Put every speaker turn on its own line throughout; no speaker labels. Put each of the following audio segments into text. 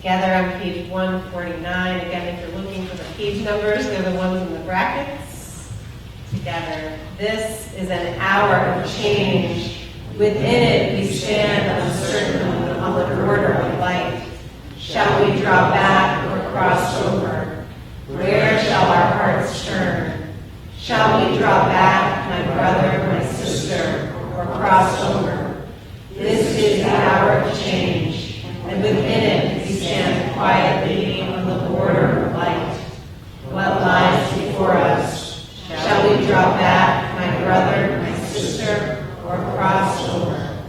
Together on page 149. Again, if you're looking for the page numbers, they're the ones in the brackets. Together. This is an hour of change. Within it we stand uncertain on the border of light. Shall we draw back or cross over? Where shall our hearts turn? Shall we draw back, my brother, my sister, or cross over? This is the hour of change, and within it we stand quietly on the border of light. What lies before us? Shall we draw back, my brother, my sister, or cross over?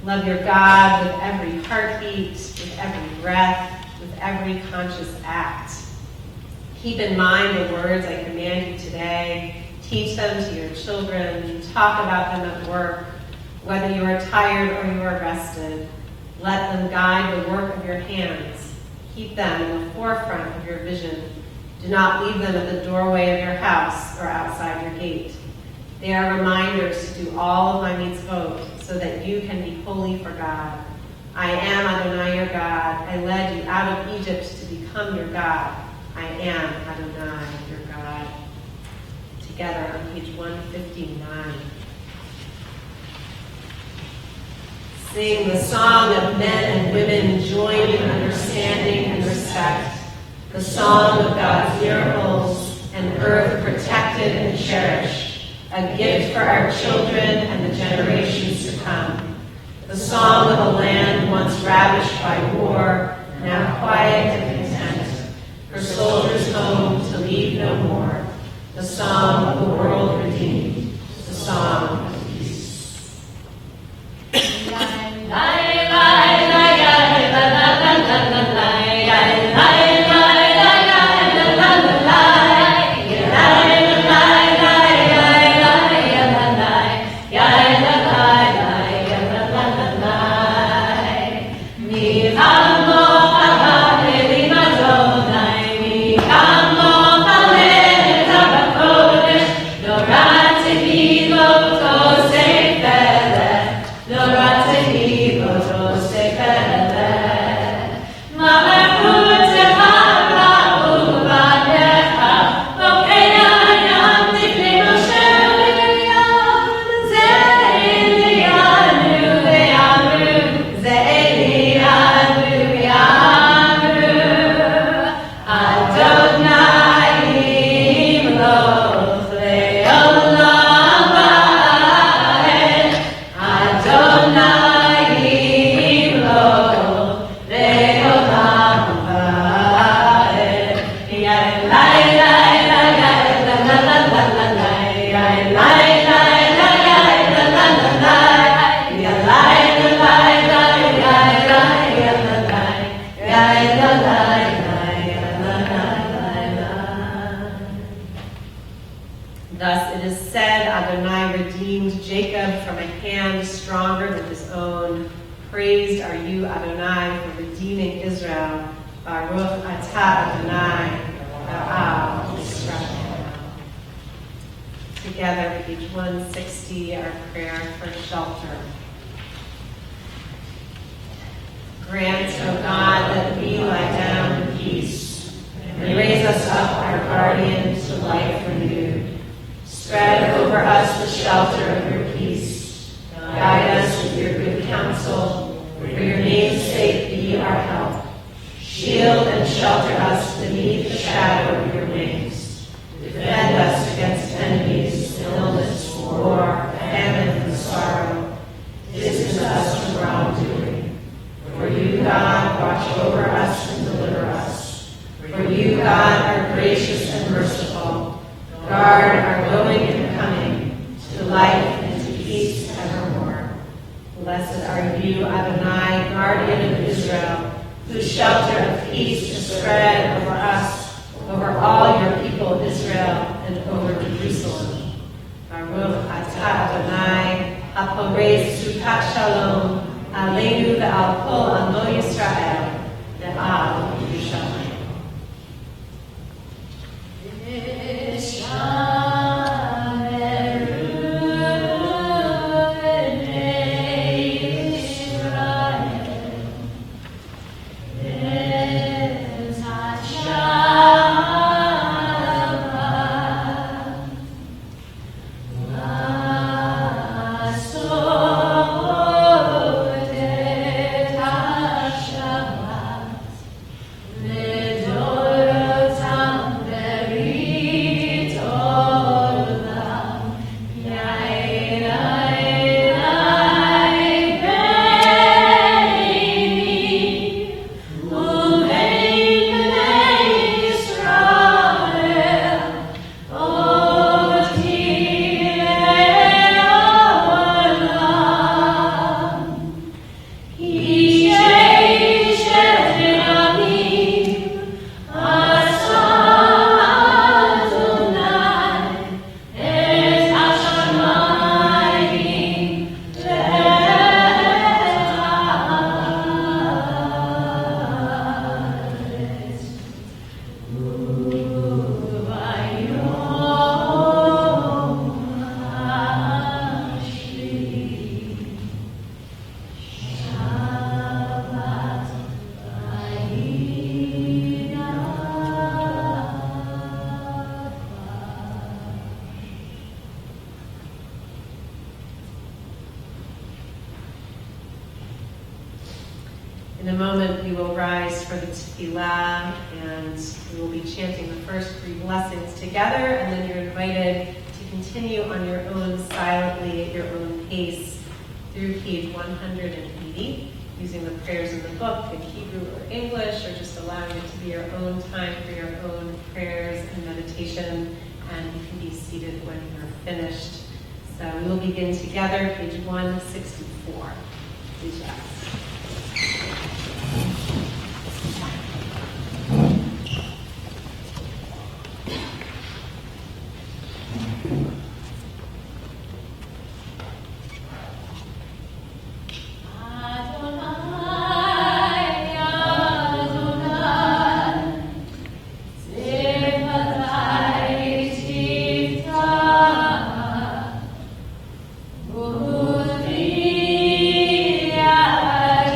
Love your God with every heartbeat, with every breath, with every conscious act. Keep in mind the words I command you today. Teach them to your children. Talk about them at work. Whether you are tired or you are rested, let them guide the work of your hands. Keep them in the forefront of your vision. Do not leave them at the doorway of your house or outside your gate. They are reminders to do all of my mitzvot so that you can be holy for God. I am Adonai your God. I led you out of Egypt to become your God. I am Adonai your God. Together on page 159. Sing the song of men and women joined in understanding and respect, the song of God's miracles and earth protected and cherished, a gift for our children and the generations to come. the song of a land once ravished by war, now quiet and content, for soldiers home to leave no more, the song of the world redeemed, the song of peace. Thus it is said, Adonai redeemed Jacob from a hand stronger than his own. Praised are you, Adonai, for redeeming Israel. Baruch atah Adonai, Ba'al Yisrael. Together, page 160, our prayer for shelter. Grant, O God, that we lie down in peace, and raise us up, our guardian, to life renewed. Spread over us the shelter of your peace. Guide us with your good counsel. For your name's sake be our help. Shield and shelter us beneath the shadow of your wings. Defend us against enemies, illness, war, famine, and sorrow. Distance us from wrongdoing. For you, God, watch over us and deliver us. For you, God, are gracious and merciful. Guard our going and coming to life and to peace evermore. Blessed are you, Adonai, guardian of Israel, whose shelter of peace is spread over us, over all your people Israel, and over Jerusalem. Baruch atah Adonai, haporei sukat shalom, aleinu ve'al kol amo Yisrael, ve'al Yerushalayim. In a moment, we will rise for the tefillah, and we will be chanting the first three blessings together, and then you're invited to continue on your own silently at your own pace through page 180, using the prayers in the book in Hebrew or English, or just allowing it to be your own time for your own prayers and meditation, and you can be seated when you're finished. So we will begin together, page 164. Please rise.
Yeah.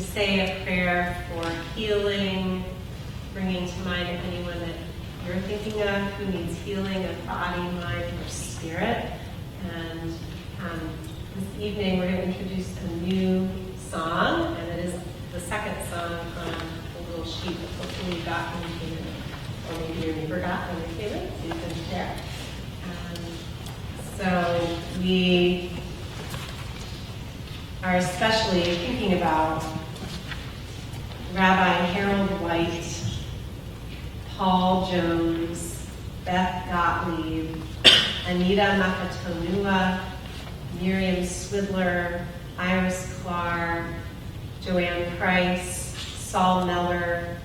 say a prayer for healing, bringing to mind anyone that you're thinking of who needs healing of body, mind, or spirit. And this evening we're going to introduce a new song, and it is the second song on the little sheet that hopefully you got when you came in, or maybe you forgot when you came in, so you can share. So we are especially thinking about Rabbi Harold White, Paul Jones, Beth Gottlieb, Anita Makatonua, Miriam Swidler, Iris Clark, Joanne Price, Saul Meller,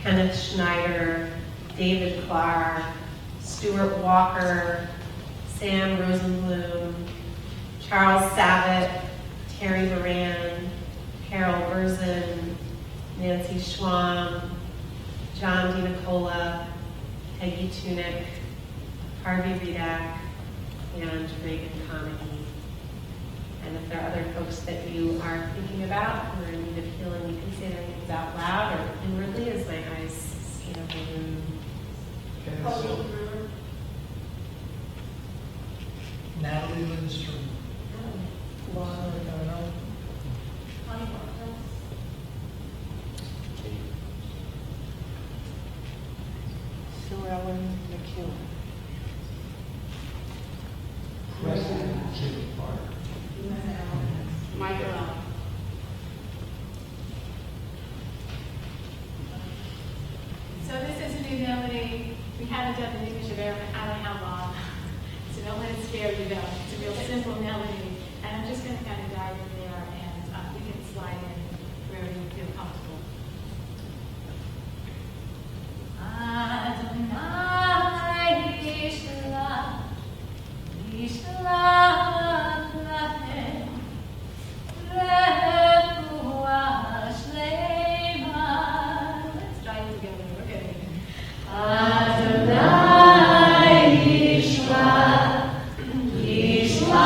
Kenneth Schneider, David Clark, Stuart Walker, Sam Rosenblum, Charles Savitt, Terry Moran, Carol Berzin, Nancy Schwam, John DiNicola, Peggy Tunick, Harvey Redak, and Reagan Conaghy. And if there are other folks that you are thinking about who are in need of healing, you can say their names out loud or inwardly as my eyes scan over the room.
Natalie Lindstrom.
Sue Ellen McEwen.
President Jimmy Parker.
Michael Allen.
So this is a new melody. We haven't done the English of Arabic, I don't know how long. So don't let it scare you though. It's a real simple melody. And I'm just going to kind of dive in there and we can slide in wherever you feel comfortable. Adonai Yishla, Yishla Lahem, Refuah Shlema. Let's try it together, okay? Adonai Yishla, Yishla.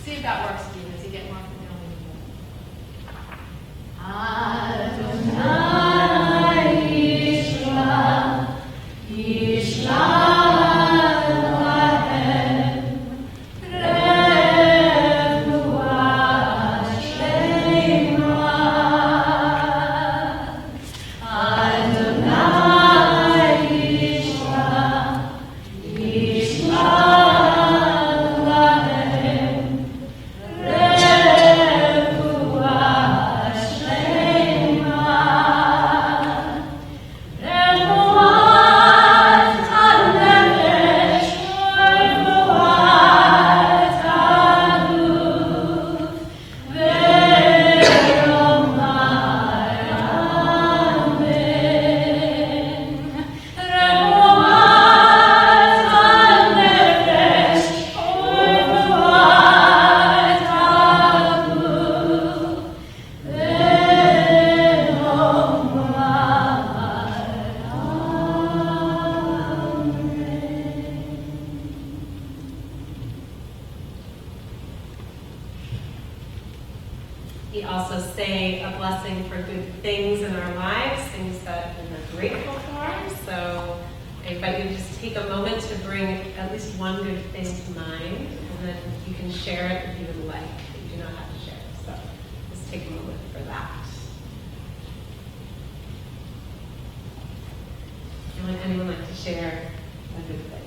See if that works for you as you get more familiar with it. Adonai Yishla, Yishla.
We also say a blessing for good things in our lives, things that we're grateful for. So I invite you to just take a moment to bring at least one good thing to mind, and then you can share it if you would like. You do not have to share it. So just take a moment for that. Would anyone like to share a good thing?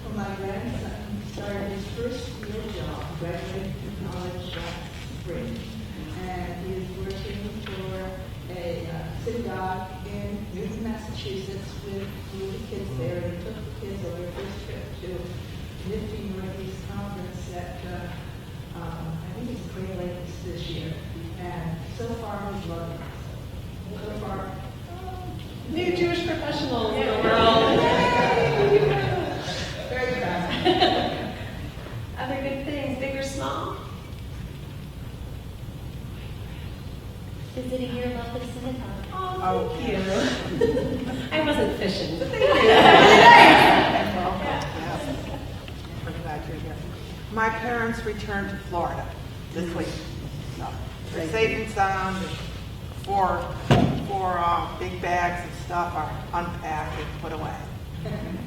For my grandson, started his first real job, graduated from college last spring, and he is working for a synagogue in Newton, Massachusetts with the kids there. He took the kids on their first trip to Nifty Northeast Conference at, I think it's Clear Lakes this year, and so far he's loving it. So far,
New Jewish professionals in the world.
very fast.
Other good things, big or small?
Visiting your lovely synagogue.
Oh, thank you. I wasn't fishing, but thank you.
We're glad you're here. My parents returned to Florida this week. So they're safe and sound. Four big bags of stuff are unpacked and put away.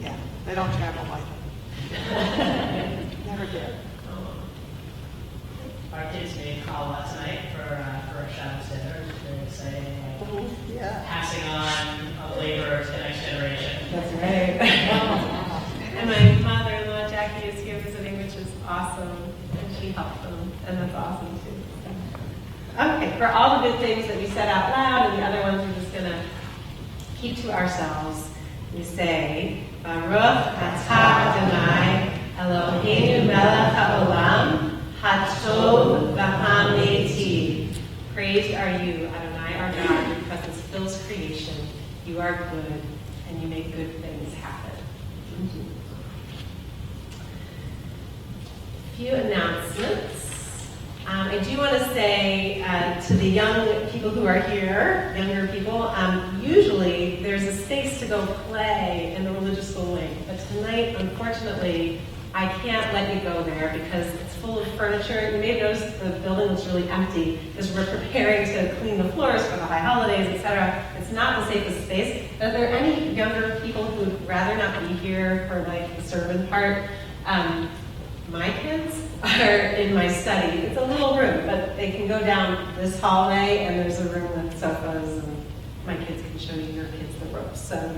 Yeah, they don't travel lightly. Never did.
Our kids made a call last night for a Shabbat dinner. It was very exciting. Like,
Yeah.
passing on a labor to the next generation.
That's right. And my mother-in-law, Jackie, is here visiting, which is awesome. And she helped them, and that's awesome, too. Okay, for all the good things that we said out loud, and the other ones we're just going to keep to ourselves, we say, Baruch atah Adonai Eloheinu melech haolam hatov v'hametiv. Praised are you, Adonai, our God, your presence fills creation. You are good, and you make good things happen. A few announcements. I do want to say to the young people who are here, younger people, usually there's a space to go play in the religious school wing. But tonight, unfortunately, I can't let you go there because it's full of furniture. You may have noticed the building was really empty because we're preparing to clean the floors for the high holidays, etc. It's not the safest space. Are there any younger people who would rather not be here for like the sermon part? My kids are in my study. It's a little room, but they can go down this hallway, and there's a room with sofas, and my kids can show you your kids the ropes. So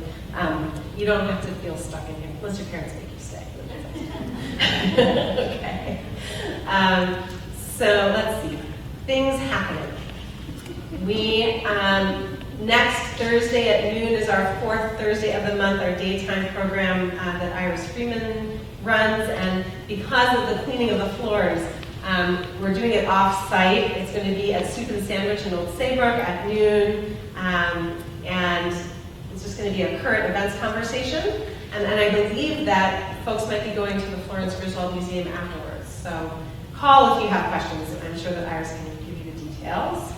you don't have to feel stuck in here, unless your parents make you stay. Okay. So let's see. Things happening. We, next Thursday at noon is our fourth Thursday of the month, our daytime program that Iris Freeman runs, and because of the cleaning of the floors, we're doing it off-site. It's going to be at Soup and Sandwich in Old Saybrook at noon, and it's just going to be a current events conversation, and I believe that folks might be going to the Florence Griswold Museum afterwards. So call if you have questions, and I'm sure that Iris can give you the details.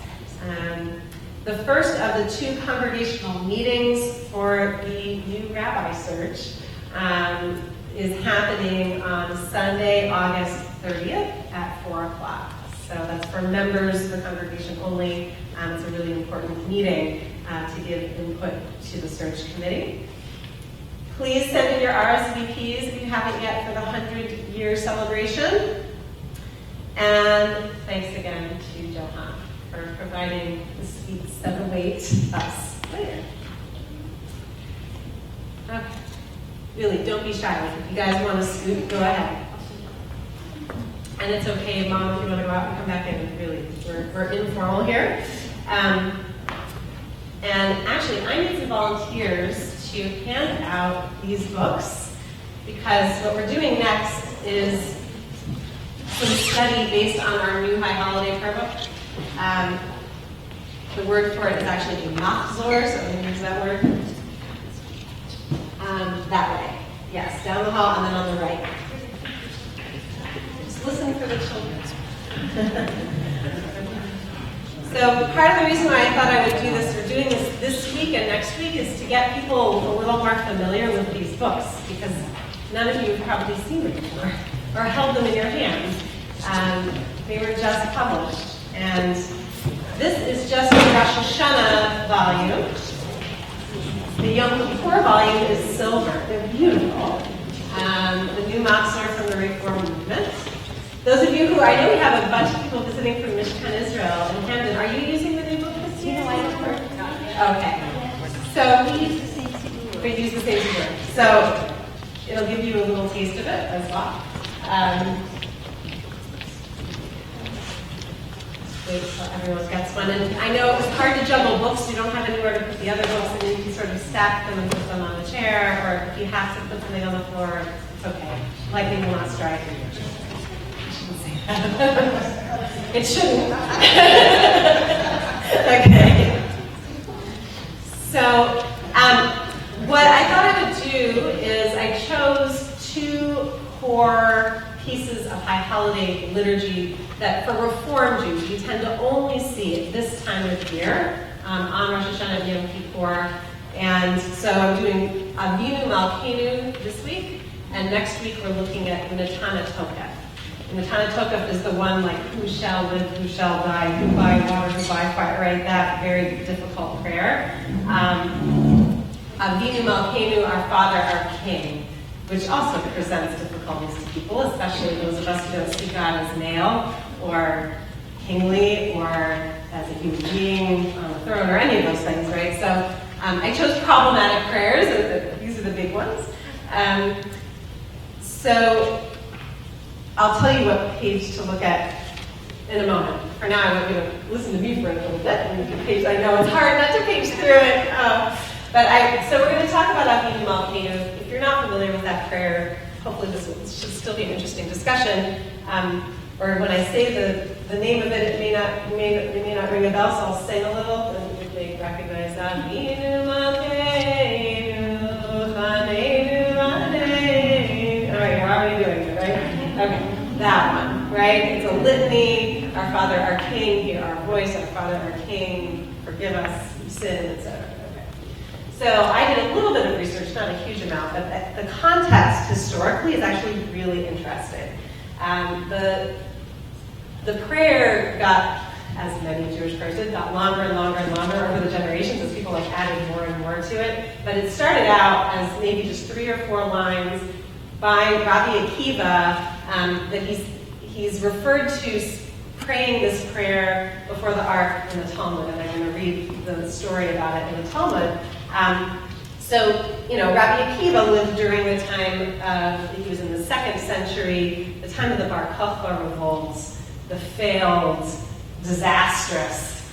The first of the two congregational meetings for the new rabbi search is happening on Sunday, August 30th at 4 o'clock. So that's for members of the congregation only. It's a really important meeting to give input to the search committee. Please send in your RSVPs if you haven't yet for the 100-year celebration. And thanks again to Johan for providing the sweets that await us later. Okay. Really, don't be shy. If you guys want to scoot, go ahead. And it's okay, Mom, if you want to go out and come back in. Really, we're informal here. And actually, I need some volunteers to hand out these books, because what we're doing next is some study based on our new High Holiday Prayer book. The word for it is actually Machzor, so I'm going to use that word. That way. Yes, down the hall and then on the right. Just listen for the children. So part of the reason why I thought I would do this, we're doing this week and next week, is to get people a little more familiar with these books, because none of you have probably seen them before or held them in your hands. They were just published. And this is just the Rosh Hashanah volume. The Yom Kippur volume is silver. They're beautiful. The new Matzor from the Reform movement. Those of you who, I know we have a bunch of people visiting from Mishkan, Israel, and Camden. Are you using the new book this year?
No, I don't work.
Okay. So we use the same CD. So it'll give you a little taste of it as well. Wait till everyone gets one. And I know it's hard to juggle books. You don't have anywhere to put the other books, and you can sort of stack them and put them on a chair, or if you have to put something on the floor, it's okay. Lightning will not strike. I shouldn't say that. It shouldn't. Okay. So, what I thought I would do is I chose 2 core pieces of high holiday liturgy that for Reform Jews we tend to only see at this time of year on Rosh Hashanah and Yom Kippur. And so I'm doing Avinu Malkeinu this week, and next week we're looking at Natana Tokef. Natana Tokef is the one like who shall live, who shall die, who by water, who by fire, right? That very difficult prayer. Avinu Malkeinu, our Father, our King, which also presents difficulties to people, especially those of us who don't see God as male or kingly or as a human being on the throne or any of those things, right? So I chose problematic prayers. These are the big ones. So I'll tell you what page to look at in a moment. For now, I want you to listen to me for a little bit. And the page, I know it's hard not to page through it. So we're going to talk about Avinu Malkeinu. If you're not familiar with that prayer, hopefully this should still be an interesting discussion. Or when I say the name of it, it may not ring a bell, so I'll sing a little, and you may recognize Avinu Malkeinu, Chaneinu Chaneinu. All right, you're already doing it, right? Okay, that one, right? It's a litany. Our Father, our King, hear our voice. Our Father, our King, forgive us, we sin, etc. So I did a little bit of research, not a huge amount, but the context historically is actually really interesting. The prayer got, as many Jewish prayers did, got longer and longer and longer over the generations as people like added more and more to it. But it started out as maybe just 3 or 4 lines by Rabbi Akiva that he's referred to praying this prayer before the ark in the Talmud, and I'm going to read the story about it in the Talmud. Rabbi Akiva lived during the time he was in the 2nd century, the time of the Bar Kokhba revolts, the failed, disastrous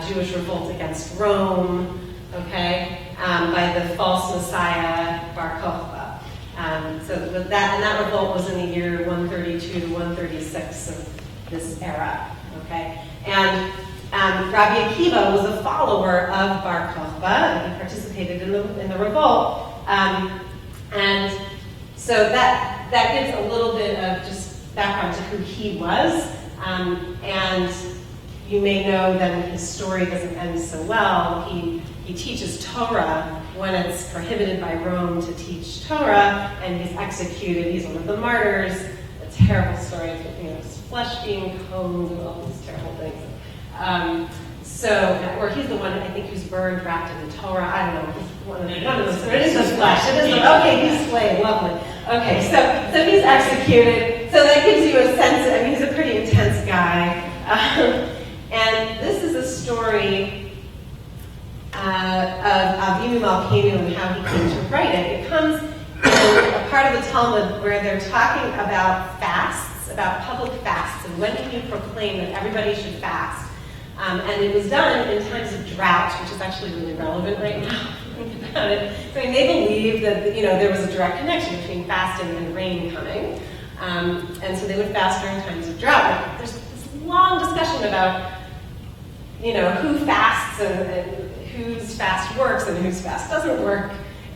Jewish revolt against Rome, okay, by the false Messiah Bar Kokhba. That revolt was in the year 132 to 136 of this era, okay, and Rabbi Akiva was a follower of Bar Kokhba, and he participated in the revolt, and so that gives a little bit of just background to who he was, and you may know that his story doesn't end so well. He teaches Torah when it's prohibited by Rome to teach Torah, and he's executed. He's one of the martyrs. A terrible story of his flesh being combed and all these terrible things. Or he's the one I think who's burned, wrapped in the Torah. I don't know. One of those. It is the flesh. Okay, he's slain. Lovely. Okay, so he's executed. So that gives you a sense. I mean, he's a pretty intense guy. And this is a story of Avinu Malkeinu and how he came to write it. It comes in a part of the Talmud where they're talking about fasts, about public fasts, and when can you proclaim that everybody should fast. And it was done in times of drought, which is actually really relevant right now. Think about it. I mean, they believed that there was a direct connection between fasting and rain coming, and so they would fast during times of drought. But there's this long discussion about who fasts and whose fast works and whose fast doesn't work,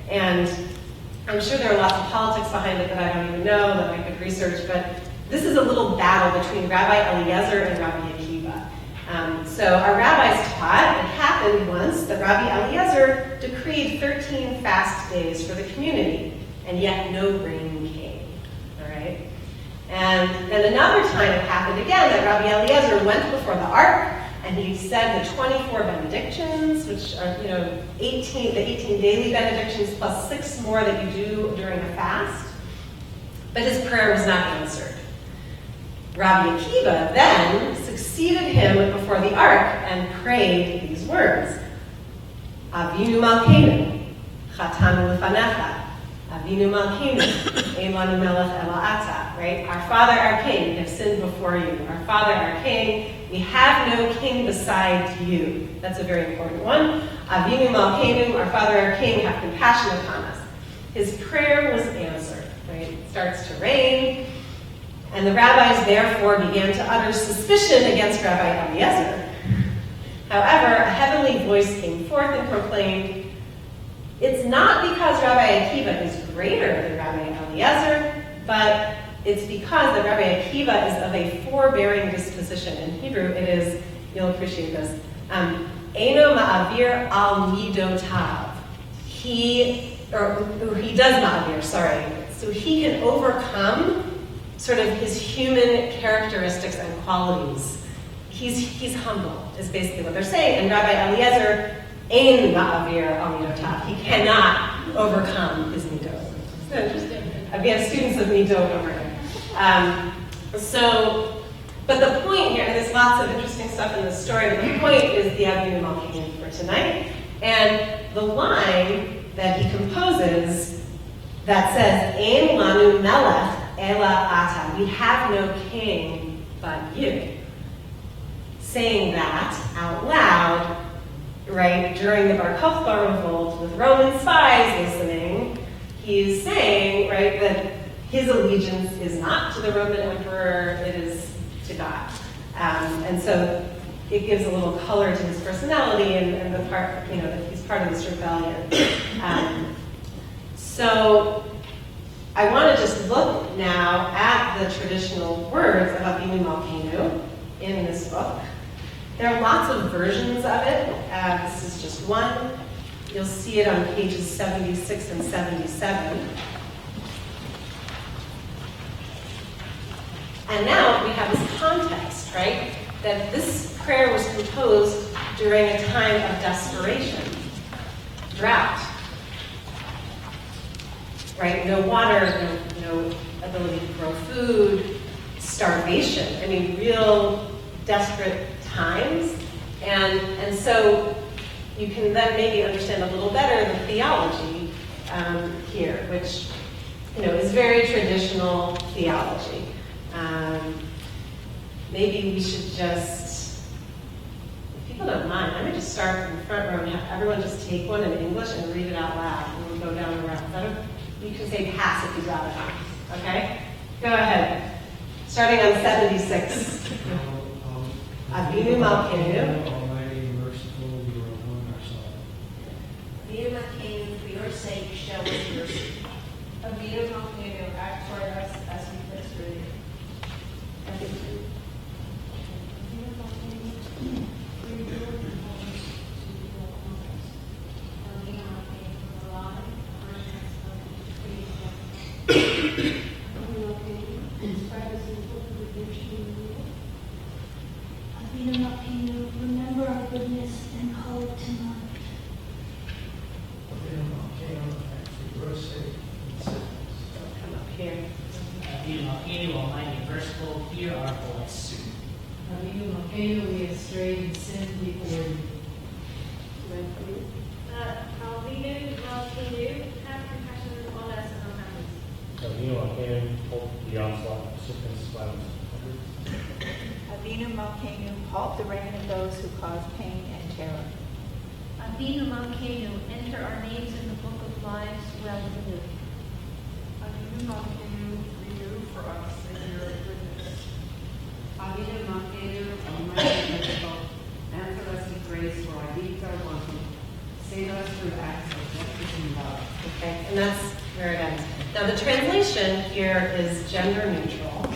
and I'm sure there are lots of politics behind it that I don't even know that I could research. But this is a little battle between Rabbi Eliezer and Rabbi Akiva. So our rabbis taught it happened once that Rabbi Eliezer decreed 13 fast days for the community, and yet no rain came. All right, And then another time it happened again that Rabbi Eliezer went before the ark and he said the 24 benedictions, which are, the 18 daily benedictions plus 6 more that you do during a fast. But his prayer was not answered. Rabbi Akiva then succeeded him before the ark and prayed these words. Avinu Malkeinu, Chatanu Lefanecha, Avinu Malkeinu, Elanu Melech Ela Ata, right? Our Father, our King, we have sinned before you. Our Father, our King, we have no king besides you. That's a very important one. Avinu Malkeinu, our Father, our King, have compassion upon us. His prayer was answered, right? It starts to rain, and the rabbis therefore began to utter suspicion against Rabbi Eliezer. However, a heavenly voice came forth and proclaimed, it's not because Rabbi Akiva is greater than Rabbi Eliezer, but it's because that Rabbi Akiva is of a forbearing disposition. In Hebrew, it is, you'll appreciate this, Eino ma'avir al midotav. He does ma'avir, sorry. So he can overcome sort of his human characteristics and qualities. He's humble, is basically what they're saying. And Rabbi Eliezer, ein ma'avir al midotav. He cannot overcome his midot. So interesting. We have students of midot over here. But the point here, and there's lots of interesting stuff in this story, but the point is the Avinu Malkeinu for tonight. And the line that he composes that says, Ein lanu melech ela ata. We have no king but you. Saying that out loud, right, during the Bar Kokhba revolt with Roman spies listening, he's saying, right, that his allegiance is not to the Roman emperor, it is to God. And so it gives a little color to his personality and the part, that he's part of this rebellion. So I want to just look now at the traditional words of Avinu Malkeinu in this book. There are lots of versions of it. This is just one. You'll see it on pages 76 and 77. And now we have this context, right? That this prayer was composed during a time of desperation, drought, right? No water, no ability to grow food, starvation. I mean, real desperate times. And so you can then maybe understand a little better the theology here, which, is very traditional theology. Maybe we should just, if people don't mind, I'm going to just start in the front row and have everyone just take one in English and read it out loud, and we'll go down the row. You can say pass if you'd rather not. Okay? Go ahead. Starting on 76. Avinu Malkeinu.
Almighty and merciful, you are one ourselves.
Avinu Malkeinu, for your sake, show us mercy.
Avinu Malkeinu, act toward us as we first heard you.
Avinu Malkeinu, remember our goodness and call it to mind.
Avinu Malkeinu, for your sake,
Come up here.
Avinu Malkeinu, Almighty and merciful, hear our voice.
Avinu Malkeinu, we have strayed and sinned before you.
Avinu Malkeinu, have compassion on us and our families.
Avinu Malkeinu, halt the onslaught of sickness, violence,
Avinu Malkeinu, halt the reign of those who cause pain and terror.
Avinu Malkeinu, enter our names in the book of lives well to live.
Avinu Malkeinu, renew for us in your goodness.
Avinu Malkeinu, Almighty and merciful, answer us with grace, for our deeds are wanting. Save us through acts of justice and love.
Okay, and that's where it ends. Now the translation here is gender neutral.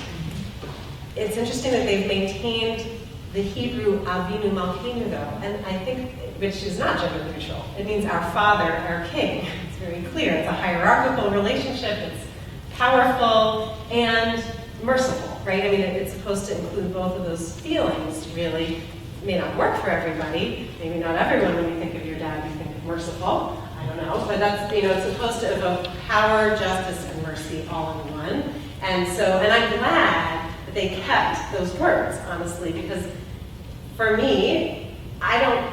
It's interesting that they've maintained the Hebrew Avinu Malkeinu though, and I think, which is not gender neutral. It means our Father, our King. It's very clear. It's a hierarchical relationship. It's powerful, and merciful, right? I mean, it's supposed to include both of those feelings, really. It may not work for everybody. Maybe not everyone, when you think of your dad, you think of merciful. I don't know. But that's, it's supposed to evoke power, justice, and mercy all in one. And I'm glad that they kept those words, honestly, because for me, I don't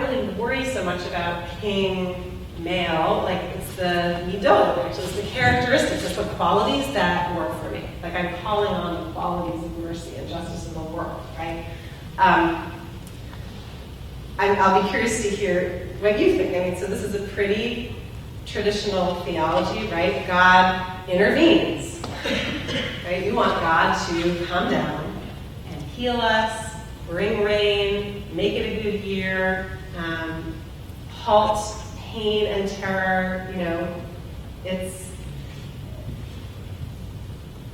really worry so much about king, male, like it's the midot, which is the characteristics, it's the qualities that work for me. Like I'm calling on the qualities of mercy and justice in the world, right? I'll be curious to hear what you think. I mean, so this is a pretty traditional theology, right? God intervenes, right? We want God to come down and heal us, bring rain, make it a good year, halt pain and terror. It's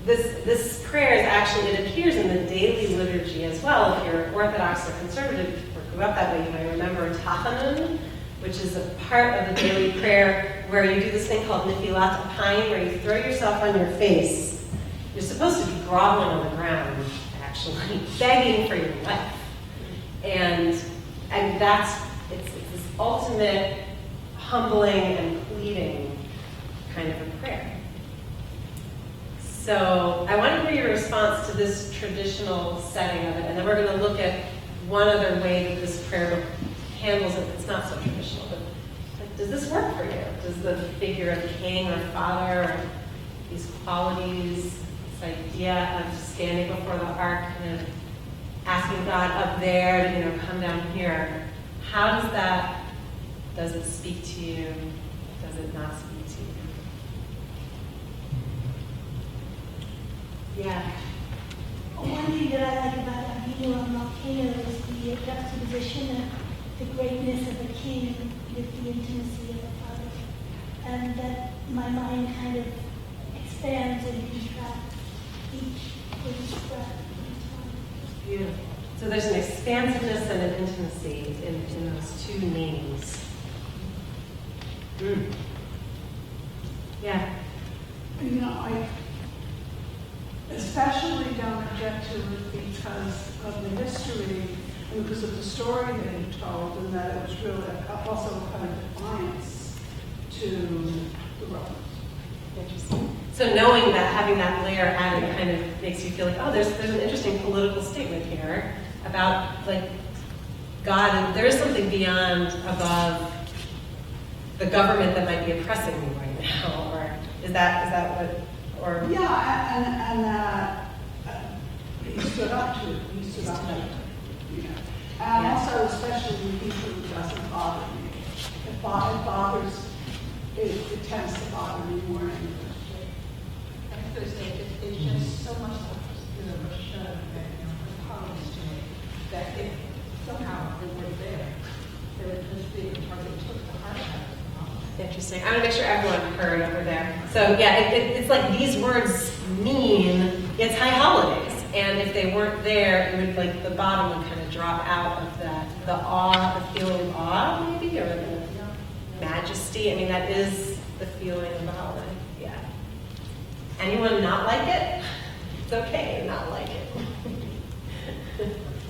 this prayer is actually, it appears in the daily liturgy as well. If you're Orthodox or conservative or grew up that way, you might remember Tachanun, which is a part of the daily prayer where you do this thing called Nifilat Apayim, where you throw yourself on your face. You're supposed to be groveling on the ground, actually, begging for your life. And it's this ultimate humbling and pleading kind of a prayer. So I want to hear your response to this traditional setting of it, and then we're going to look at one other way that this prayer book handles it that's not so traditional. But does this work for you? Does the figure of king or father, or these qualities, this idea of standing before the ark and asking God up there to come down here, how does it speak to you? Does it not speak to you? Yeah.
One thing that I like about Avinu and Malkeinu is the juxtaposition of the greatness of the king with the intimacy of the father. And that my mind kind of expands and contracts each breath.
Beautiful. So there's an expansiveness and an intimacy in those two names. Yeah.
I especially don't object to it because of the history and because of the story that you told, and that it was really also a kind of defiance to the Romans.
Interesting. So knowing that, having that layer added kind of makes you feel like, oh, there's an interesting political statement here about like God, and there is something beyond, above the government that might be oppressing me right now, or is that what, or?
Yeah, and he stood up to it. He stood up to it. And also, especially when people doesn't bother me. It bothers. It tends to bother me more than it does. It's just so much opposed to me that if somehow it were there, it would just be because it took the heart out of it.
Interesting. I want to make sure everyone heard over there. So yeah, it's like these words mean it's high holidays, and if they weren't there, it would like the bottom would kind of drop out of that, the awe, the feeling of awe, maybe, or the majesty. I mean, that is the feeling of awe. Yeah. Anyone not like it? It's okay to not like it.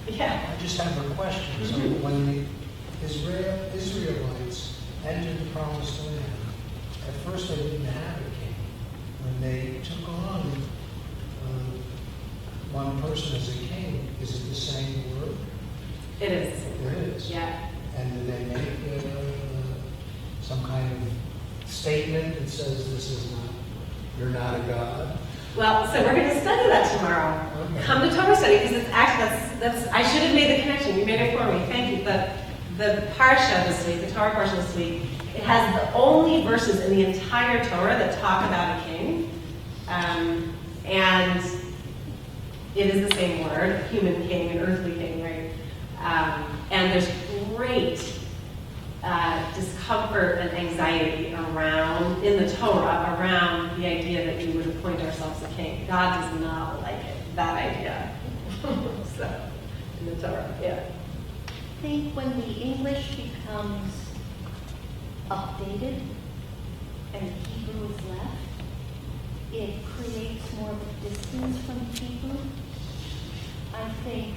Yeah.
I just have a question. So when the Israelites entered the Promised Land, at first they didn't have a king. When they took on one person as a king, is it the same word?
It is.
It is.
Yeah.
And do they make some kind of statement that says this is not, you're not a god?
Well, so we're going to study that tomorrow.
Okay.
Come to Torah study, because it's actually, that's I should have made the connection. You made it for me. Thank you. But the parsha this week, the Torah portion this week, it has the only verses in the entire Torah that talk about a king. And it is the same word, human king and earthly king, right? And there's great discomfort and anxiety around, in the Torah, around the idea that we would appoint ourselves a king. God does not like it, that idea. So, in the Torah, yeah.
I think when the English becomes updated and Hebrew is left, it creates more of a distance from Hebrew. I think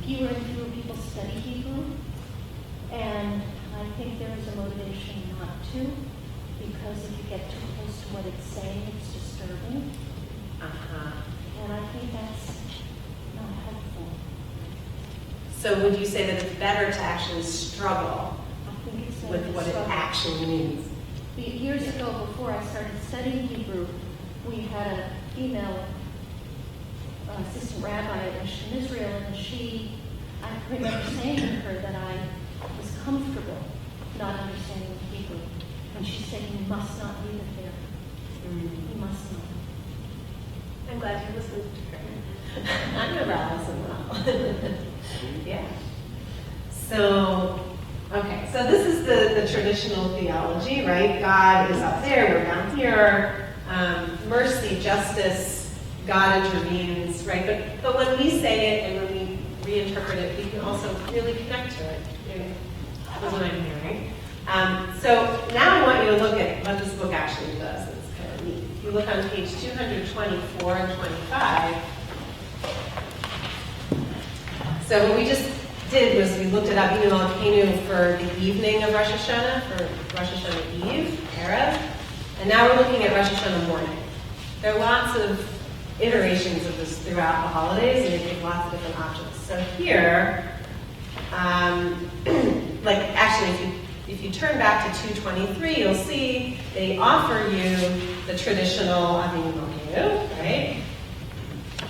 fewer and fewer people study Hebrew, and I think there is a motivation not to, because if you get too close to what it's saying, it's disturbing. And I think that's not helpful.
So would you say that it's better to actually struggle
I think it's
with what it
struggle.
actually means?
Years ago, before I started studying Hebrew, we had a female assistant rabbi in Israel, and I remember saying to her that I was comfortable not understanding Hebrew. And she said, you must not leave it there. You must not.
I'm glad you listened to her. I know Allison well. Yeah. So, okay, so this is the traditional theology, right? God is up there, we're down here. Mercy, justice, God intervenes, right? But when we say it and when we reinterpret it, we can also really connect to it. That's what I'm hearing. So now I want you to look at what this book actually does. It's kind of neat. If you look on page 224 and 25, so what we just did was we looked at Avinu Malkeinu for the evening of Rosh Hashanah, for Rosh Hashanah Eve, Erev, and now we're looking at Rosh Hashanah morning. There are lots of iterations of this throughout the holidays, and they take lots of different options. So here, like actually, if you turn back to 223, you'll see they offer you the traditional Avinu Malkeinu, right?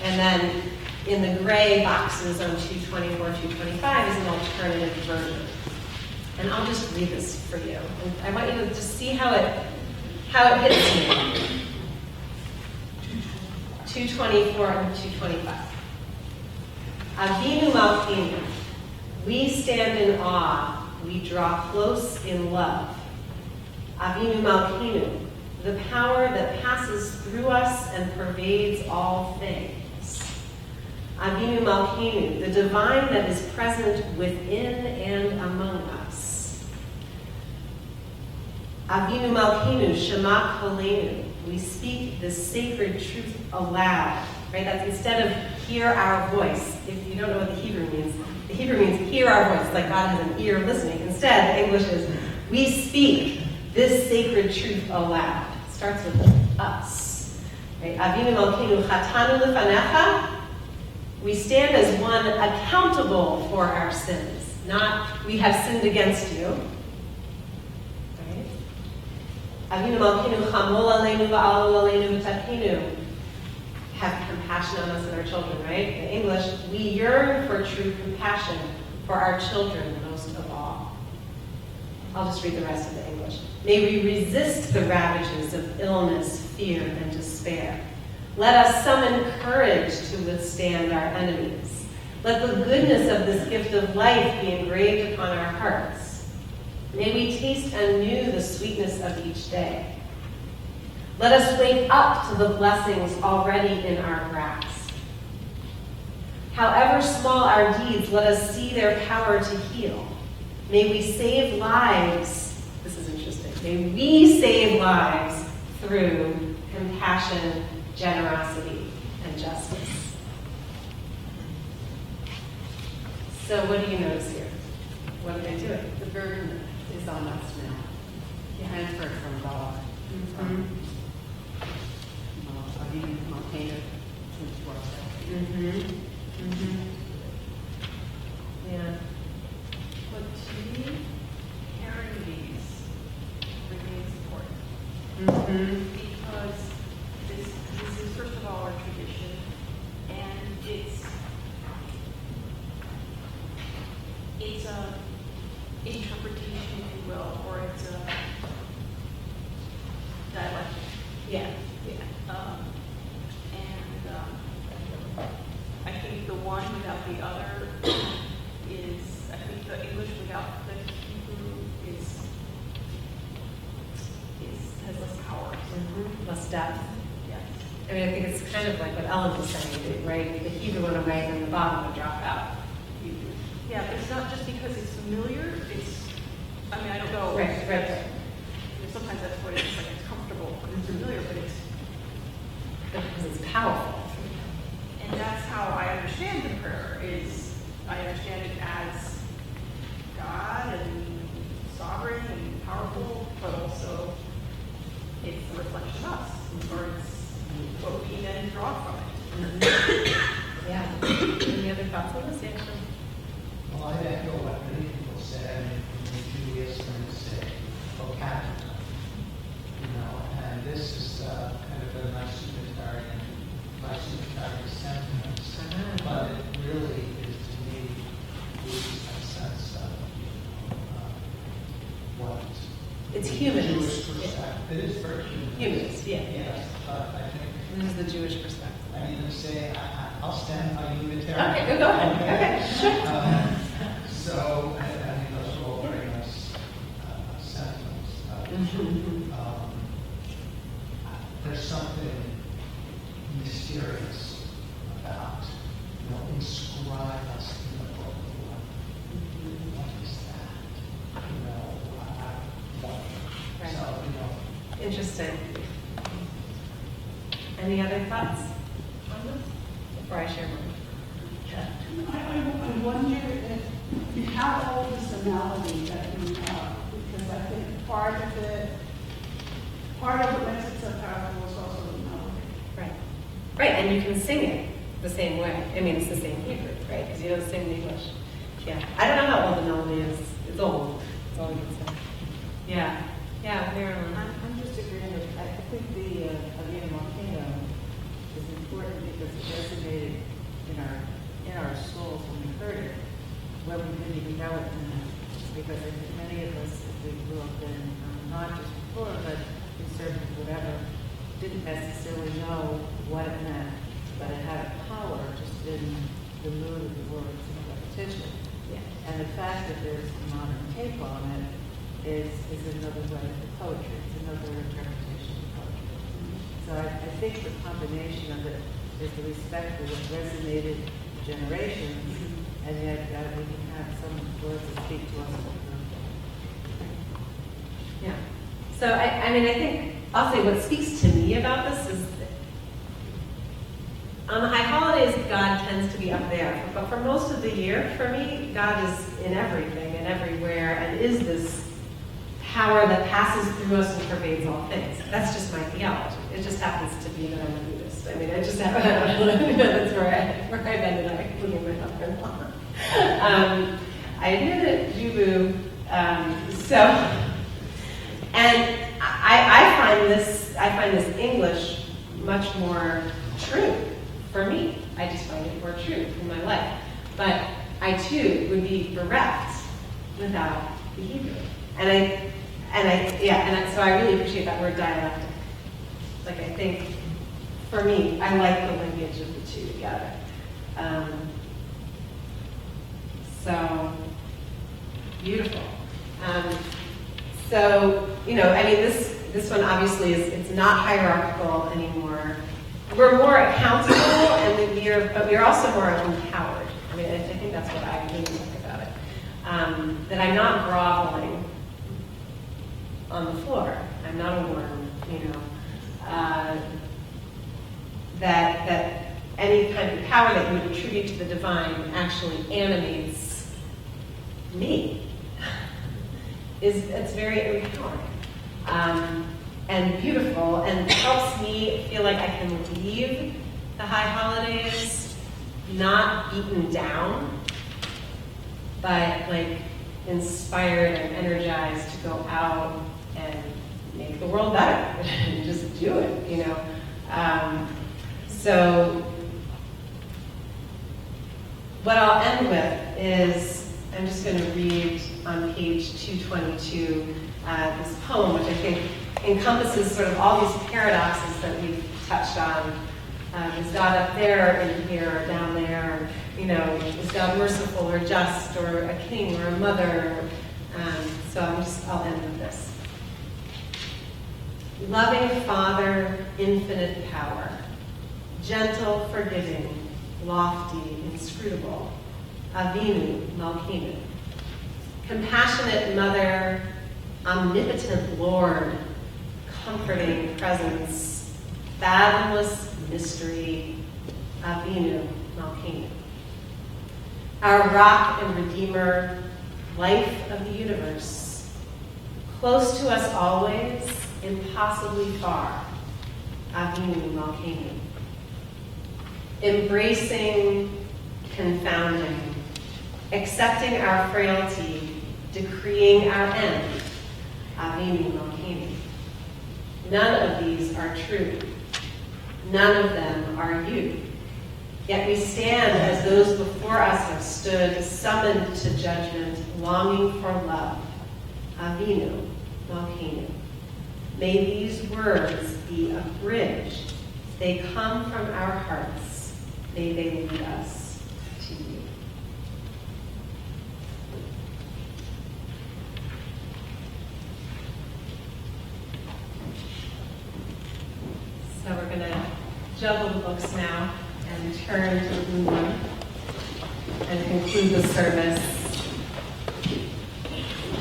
And then in the gray boxes on 224, 225 is an alternative version. And I'll just read this for you. And I want you to just see how it hits you. 224 and 225. Avinu Malkeinu, we stand in awe, we draw close in love. Avinu Malkeinu, the power that passes through us and pervades all things. Avinu Malkeinu, the divine that is present within and among us. Avinu Malkeinu, Shema Kolenu, we speak the sacred truth aloud. Right? That's instead of hear our voice. If you don't know what the Hebrew means hear our voice, like God has an ear listening. Instead, the English is we speak this sacred truth aloud. It starts with us. Right? Avinu Malkeinu, Chatanu Lefanecha. We stand as one accountable for our sins, not we have sinned against you. Right? Avinu Malkeinu chamol aleinu va'alul aleinu v'tapinu. Have compassion on us and our children, right? In English, we yearn for true compassion for our children most of all. I'll just read the rest of the English. May we resist the ravages of illness, fear, and despair. Let us summon courage to withstand our enemies. Let the goodness of this gift of life be engraved upon our hearts. May we taste anew the sweetness of each day. Let us wake up to the blessings already in our grasp. However small our deeds, let us see their power to heal. May we save lives. This is interesting. May we save lives through compassion, generosity, and justice. So what do you notice here? What are they doing?
The burden is on us now. Transferred from God. Avinu Malkeinu to ourselves.
Yeah.
But to me, carrying these remains important. Because this is first of all our tradition, and it's a interpretation, if you will, or it's a dialectic.
Yeah.
I think the one without the other is, I think the English without the Hebrew has less power.
Less depth.
Yes.
I mean, I think it's kind of like what Ellen was saying, right? The Hebrew went away and the bottom would drop out.
Yeah, but it's not just because it's familiar, I don't know.
Right.
Sometimes that's what it's like, it's comfortable, it's familiar, but it's
because it's powerful.
And that's how I understand the prayer, is I understand it as God and sovereign and powerful, but also it's a reflection of us, or it's what we then draw from it.
Yeah. Any other thoughts on this? Yeah, sure.
Well, I echo what many people said, and Julia's going to say vocabulary. You know, and this is kind of a nice unitarian sentiments, but it really is to me gives a sense of what
It's
the
humanist.
Jewish perspective. It is very humanist.
Humanist, yeah.
Yes, but I think
This is the Jewish perspective.
I mean, to say I'll stand by Unitarian.
Okay, go ahead. Okay, sure.
So, I think those are all very nice sentiments. There's something mysterious about, inscribe us in the book of life. What is that?
Right.
So,
Interesting. Any other thoughts on this before I share mine?
I wonder how old is the melody that you know? Because I think part of what makes it so powerful is also the melody.
Right. Right, and you can sing it the same way. I mean, it's the same Hebrew, right? Because you don't sing in English. Yeah. I don't know how old the melody is. It's old. That's all I can say. Yeah. Yeah, Marilyn.
I'm just agreeing with, I think the Avena Volcano is important because it resonated in our souls when we heard it, when we didn't even know it. Because I think many of us, if we grew up in not just poor, but conservative, whatever, didn't necessarily know what it meant, but it had a power just in the mood of the words and the repetition.
Yeah.
And the fact that there's a modern take on it is another way of poetry. It's another interpretation of poetry. So I think the combination of it is the respect that it resonated generations, and yet we can have some words that speak to us.
Yeah. So, I mean, I think, I'll say what speaks to me about this is that on the high holidays, God tends to be up there. But for most of the year, for me, God is in everything and everywhere and is this power that passes through us and pervades all things. That's just my theology. It just happens to be that I'm a Buddhist. I mean, I just have, that's where I've ended up, including my mother-in-law. I admitted Jubu, and I find this English much more true for me. I just find it more true in my life. But I too would be bereft without the Hebrew. So I really appreciate that word dialectic. Like I think, for me, I like the linkage of the two together. So beautiful. This one obviously it's not hierarchical anymore. We're more accountable, but we're also more empowered. I mean, I think that's what I really like about it. That I'm not groveling on the floor. I'm not a worm, that any kind of power that you would attribute to the divine actually animates me. It's very empowering and beautiful, and helps me feel like I can leave the high holidays not beaten down, but like inspired and energized to go out and make the world better and just do it, So what I'll end with is, I'm just going to read on page 222 this poem, which I think encompasses sort of all these paradoxes that we've touched on. Is God up there, in here, or down there? Is God merciful or just, or a king or a mother? So I'll end with this. Loving Father, infinite power, gentle, forgiving, lofty, inscrutable, Avinu Malkeinu. Compassionate Mother, omnipotent Lord, comforting presence, fathomless mystery, Avinu Malkeinu. Our rock and redeemer, life of the universe, close to us always, impossibly far, Avinu Malkeinu. Embracing, confounding, accepting our frailty, decreeing our end, Avinu Malkeinu. None of these are true. None of them are you. Yet we stand as those before us have stood, summoned to judgment, longing for love, Avinu Malkeinu. May these words be a bridge. They come from our hearts. May they lead us to you. So we're going to juggle the books now and turn to the blue one and conclude the service.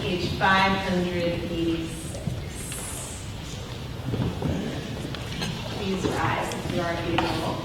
Page 586. Please rise if you are able.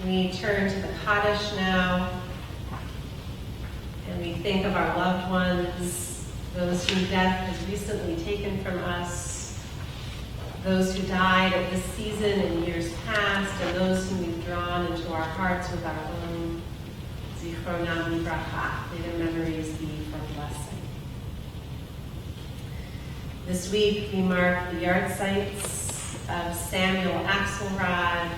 We turn to the Kaddish now, and we think of our loved ones, those whom death has recently taken from us, those who died at this season in years past, and those whom we've drawn into our hearts with our own Zichronam Livracha. May their memories be for blessing. This week we mark the yard sites of Samuel Axelrod,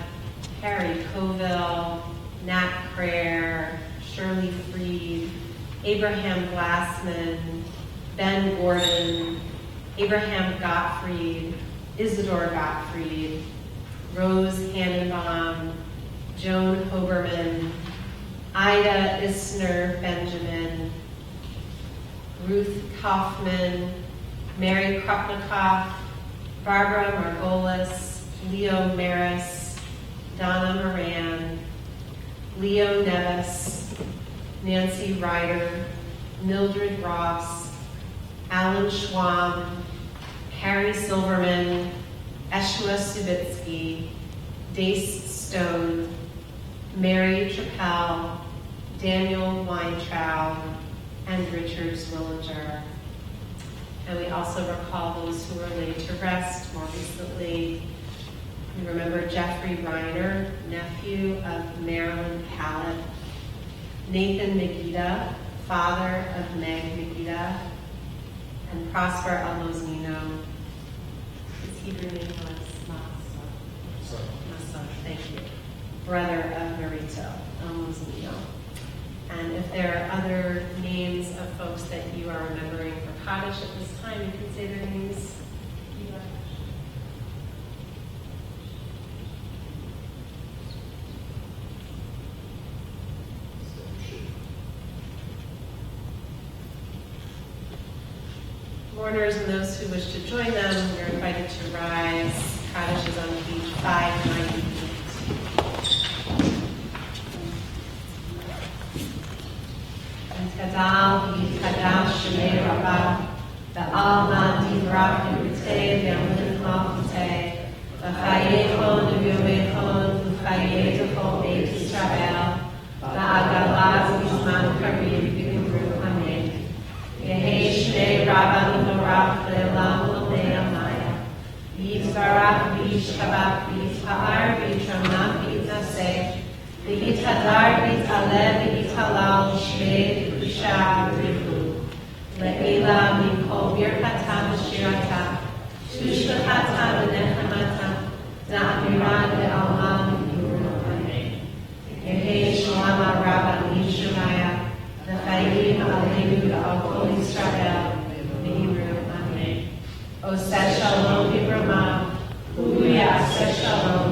Harry Coville, Nat Prayer, Shirley Freed, Abraham Glassman, Ben Gordon, Abraham Gottfried, Isidore Gottfried, Rose Hannenbaum, Joan Hoberman, Ida Isner Benjamin, Ruth Kaufman, Mary Krupnikoff, Barbara Margolis, Leo Maris, Donna Moran, Leo Nevis, Nancy Ryder, Mildred Ross, Alan Schwab, Harry Silverman, Eshua Subitsky, Dace Stone, Mary Trappell, Daniel Weintraub, and Richard Zwillinger. And we also recall those who were laid to rest more recently. We remember Jeffrey Reiner, nephew of Marilyn Pallett, Nathan Megida, father of Meg Megida, and Prosper Alozino. His Hebrew name was Masa, thank you. Brother of Marito Alozino. And if there are other names of folks that you are remembering for Kaddish at this time, you can say their names. Mourners and those who wish to join them, you're invited to rise. Kaddish is on page 598. Gadal Yikadash Shemei Rabbah, Ba'al Divrach Yurtei V'Yamin Malchutei, V'Chayechon V'Yomechon V'Chayetachon Beit Yisrael, V'Agalaz Yisman Karim V'Gimru Amen. Yehei Shmei Rabbah L'Norach Le'elam L'Nei Amaya, Yisbarach V'Yishchabach V'Yishha'ar V'Yitramach V'Yitnaseh, V'Yitadar V'Yitaleh V'Yitalal Shmei V'Yishah V'Yihu Le'ila Mikol Birchata V'Shirata Tushbechata V'Nechamata Na'amiran Ve'alma V'Yuru Amen. Yehei Shalama Rabba Yishuraya V'Chayim Aleinu V'Al Kol Yisrael V'Yimru Amen. Oseh Shalom V'Brama Uya Oseh Shalom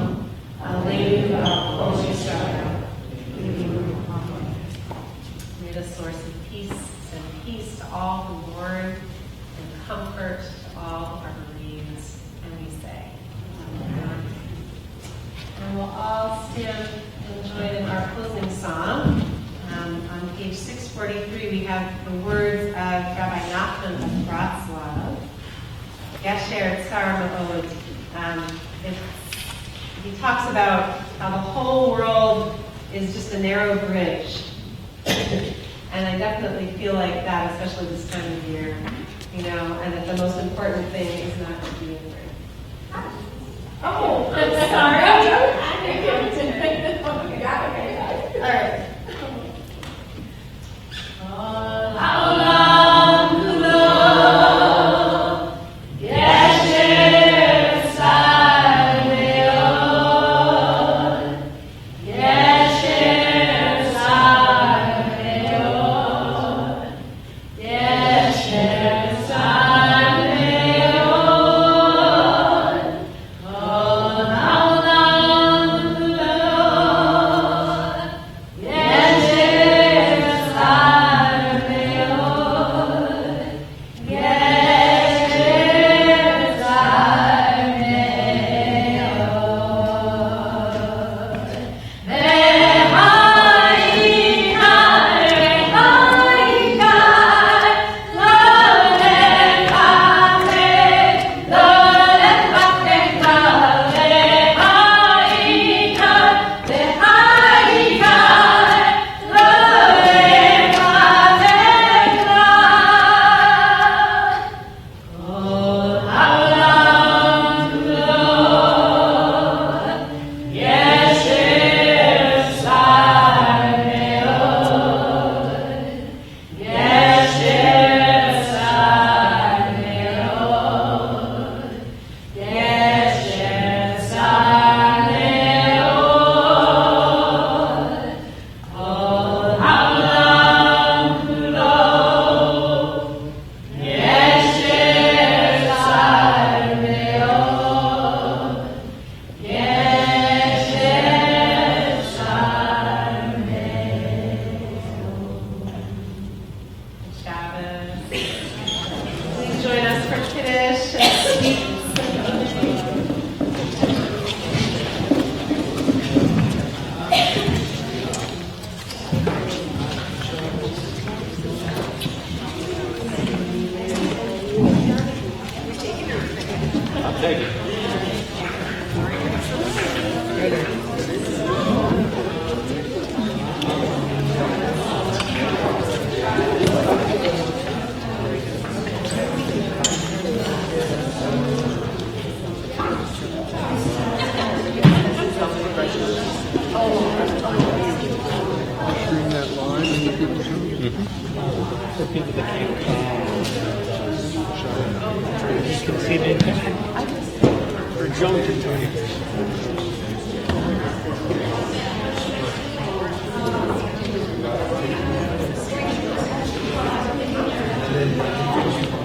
Aleinu V'Al Kol Yisrael. May the source of peace send peace to all who mourn and comfort to all who are bereaved. And we say, Amen. And we'll all stand and join in our closing song. On page 643, we have the words of Rabbi Nachman of Wrocław, Gesher Tsar Ma'od. He talks about how the whole world is just a narrow bridge. And I definitely feel like that, especially this time of year, you know, and that the most important thing is not to be angry.
Oh, I'm sorry.
All right.
Yeah.
For people that can't come, you can see the for Joan to Tony.
And then